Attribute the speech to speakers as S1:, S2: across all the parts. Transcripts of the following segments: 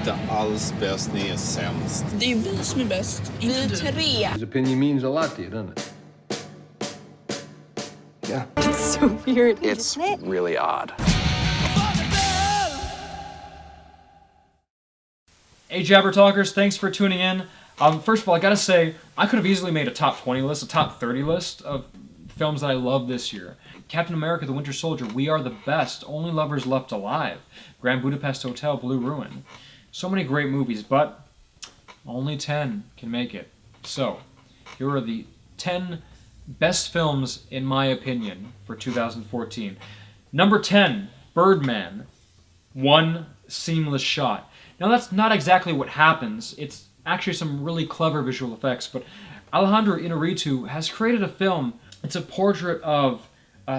S1: inte alls bäst, ni är sämst.
S2: Det är vi som är bäst, inte du.
S3: 3.
S4: His opinion means a lot to you, doesn't it? Yeah.
S3: It's so weird.
S5: It's really odd.
S6: Hey JabberTalkers, thanks for tuning in. First of all, I gotta say, I could have easily made a top 20 list, a top 30 list of films that I love this year. Captain America, The Winter Soldier, We Are the Best, Only Lovers Left Alive, Grand Budapest Hotel, Blue Ruin. So many great movies, but only 10 can make it. So, here are the 10 best films, in my opinion, for 2014. Number 10, Birdman, One Seamless Shot. Now that's not exactly what happens. It's actually some really clever visual effects, but Alejandro Inarritu has created a film. It's a portrait of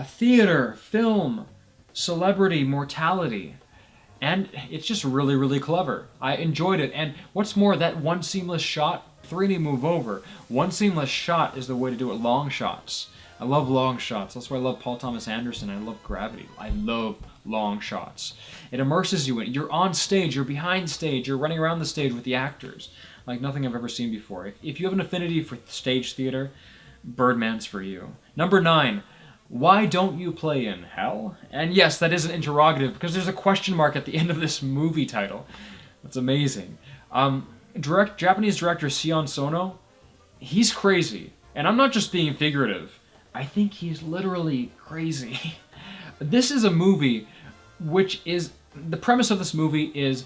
S6: theater, film, celebrity, mortality, and it's just really, really clever. I enjoyed it, and what's more, that one seamless shot, 3D move over, one seamless shot is the way to do it. Long shots. I love long shots. That's why I love Paul Thomas Anderson. I love Gravity. I love long shots. It immerses you in it. You're on stage, you're behind stage, you're running around the stage with the actors like nothing I've ever seen before. If you have an affinity for stage theater, Birdman's for you. Number 9, Why Don't You Play in Hell? And yes, that is an interrogative because there's a question mark at the end of this movie title. That's amazing. Japanese director Sion Sono, he's crazy. And I'm not just being figurative. I think he's literally crazy. This is a movie which is... The premise of this movie is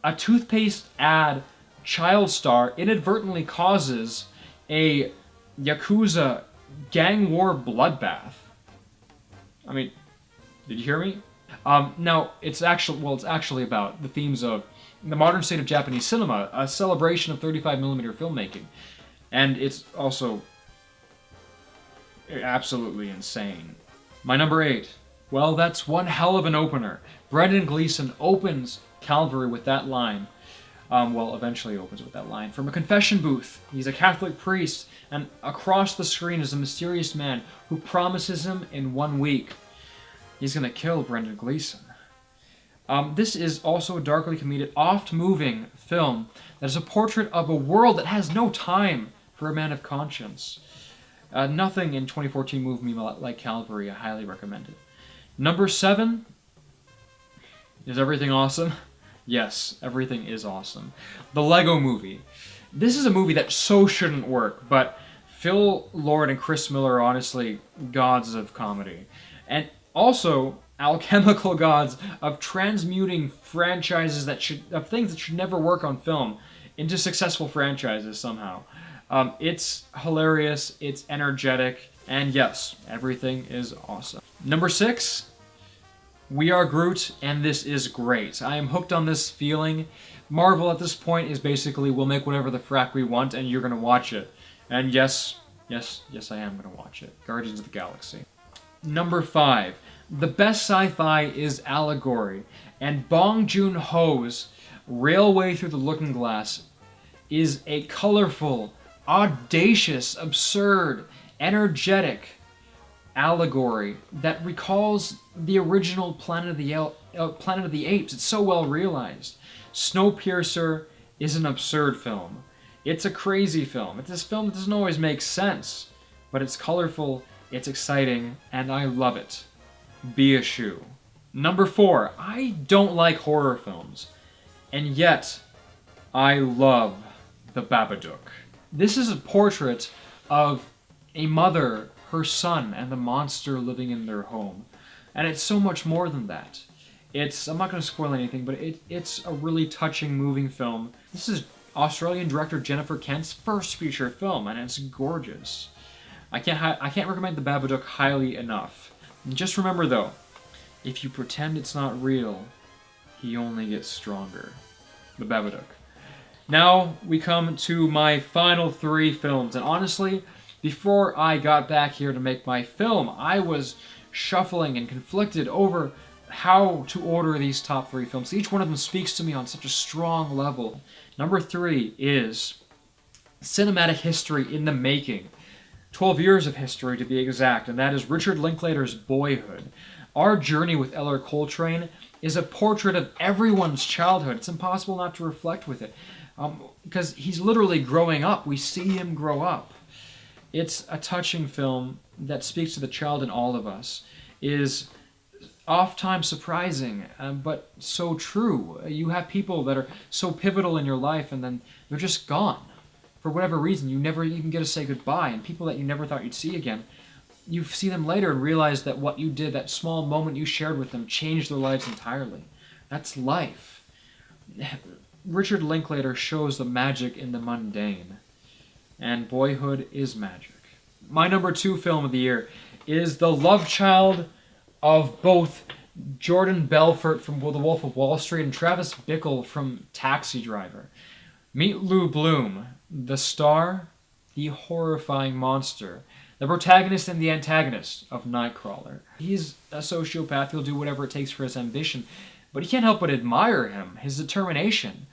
S6: a toothpaste ad child star inadvertently causes a Yakuza gang war bloodbath. I mean, did you hear me? Now, it's actually about the themes of the modern state of Japanese cinema, a celebration of 35mm filmmaking. And it's also absolutely insane. My number 8. Well, that's one hell of an opener. Brendan Gleeson opens Calvary with that line. Eventually opens with that line. From a confession booth, he's a Catholic priest, and across the screen is a mysterious man who promises him in 1 week he's gonna kill Brendan Gleeson. This is also a darkly comedic, oft-moving film that is a portrait of a world that has no time for a man of conscience. Nothing in 2014 moved me like Calvary. I highly recommend it. Number 7, is everything awesome? Yes, everything is awesome. The Lego Movie. This is a movie that so shouldn't work, but Phil Lord and Chris Miller are honestly gods of comedy. And also alchemical gods of transmuting franchises of things that should never work on film into successful franchises somehow. It's hilarious, it's energetic, and yes, everything is awesome. Number 6, We Are Groot, and this is great. I am hooked on this feeling. Marvel at this point is basically, we'll make whatever the frack we want and you're gonna watch it. And yes, I am gonna watch it. Guardians of the Galaxy. Number 5, the best sci-fi is Allegory, and Bong Joon-ho's Railway Through the Looking Glass is a colorful, audacious, absurd, energetic allegory that recalls the original Planet of the Apes. It's so well realized. Snowpiercer is an absurd film. It's a crazy film. It's this film that doesn't always make sense, but it's colorful, it's exciting, and I love it. Be a shoe. Number 4, I don't like horror films, and yet I love The Babadook. This is a portrait of a mother, her son, and the monster living in their home. And it's so much more than that. I'm not going to spoil anything, but it's a really touching, moving film. This is Australian director Jennifer Kent's first feature film, and it's gorgeous. I can't recommend The Babadook highly enough. And just remember though, if you pretend it's not real, he only gets stronger. The Babadook. Now we come to my final 3 films, and honestly, before I got back here to make my film, I was shuffling and conflicted over how to order these top 3 films. Each one of them speaks to me on such a strong level. Number 3 is Cinematic History in the Making. 12 years of history to be exact, and that is Richard Linklater's Boyhood. Our journey with Eller Coltrane is a portrait of everyone's childhood. It's impossible not to reflect with it. Because he's literally growing up. We see him grow up. It's a touching film that speaks to the child in all of us. Is oftentimes surprising, but so true. You have people that are so pivotal in your life and then they're just gone. For whatever reason, you never even get to say goodbye. And people that you never thought you'd see again, you see them later and realize that what you did, that small moment you shared with them, changed their lives entirely. That's life. Richard Linklater shows the magic in the mundane. And boyhood is magic. My number 2 film of the year is the love child of both Jordan Belfort from The Wolf of Wall Street and Travis Bickle from Taxi Driver. Meet Lou Bloom, the star, the horrifying monster, the protagonist and the antagonist of Nightcrawler. He's a sociopath who'll do whatever it takes for his ambition, but he can't help but admire him, his determination.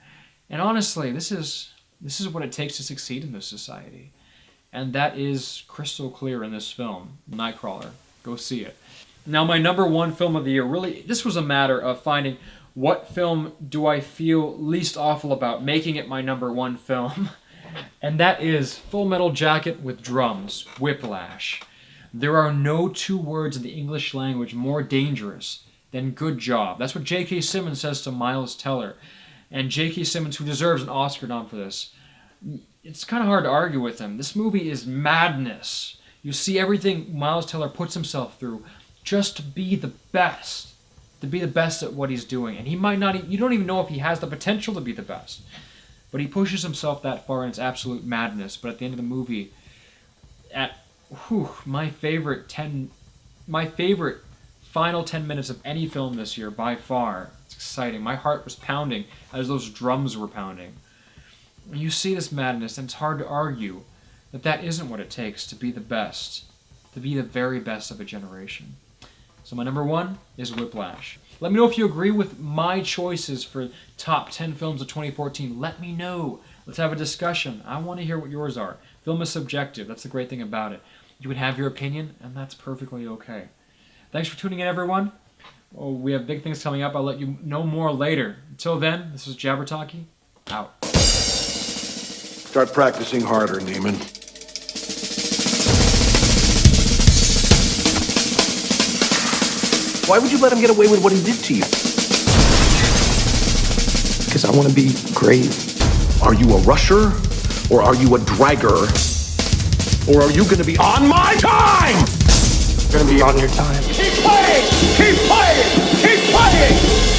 S6: And honestly, this is what it takes to succeed in this society. And that is crystal clear in this film, Nightcrawler. Go see it. Now, my number 1 film of the year, really, this was a matter of finding what film do I feel least awful about, making it my number 1 film. And that is Full Metal Jacket with Drums, Whiplash. There are no 2 words in the English language more dangerous than good job. That's what J.K. Simmons says to Miles Teller. And J.K. Simmons, who deserves an Oscar nom for this, it's kind of hard to argue with him. This movie is madness. You see everything Miles Teller puts himself through just to be the best. To be the best at what he's doing. And he might not, you don't even know if he has the potential to be the best. But he pushes himself that far and it's absolute madness. But at the end of the movie, my favorite final 10 minutes of any film this year, by far. It's exciting. My heart was pounding as those drums were pounding. You see this madness, and it's hard to argue that that isn't what it takes to be the best, to be the very best of a generation. So my number 1 is Whiplash. Let me know if you agree with my choices for top 10 films of 2014. Let me know. Let's have a discussion. I want to hear what yours are. Film is subjective. That's the great thing about it. You can have your opinion, and that's perfectly okay. Thanks for tuning in, everyone. Oh, we have big things coming up. I'll let you know more later. Until then, this is JabberTalky. Out.
S3: Start practicing harder, Neiman. Why would you let him get away with what he did to you?
S5: Because I want to be great.
S3: Are you a rusher? Or are you a dragger? Or are you going to be on my time?
S5: I'm going to be on your time.
S3: Keep playing! Keep playing! Keep playing!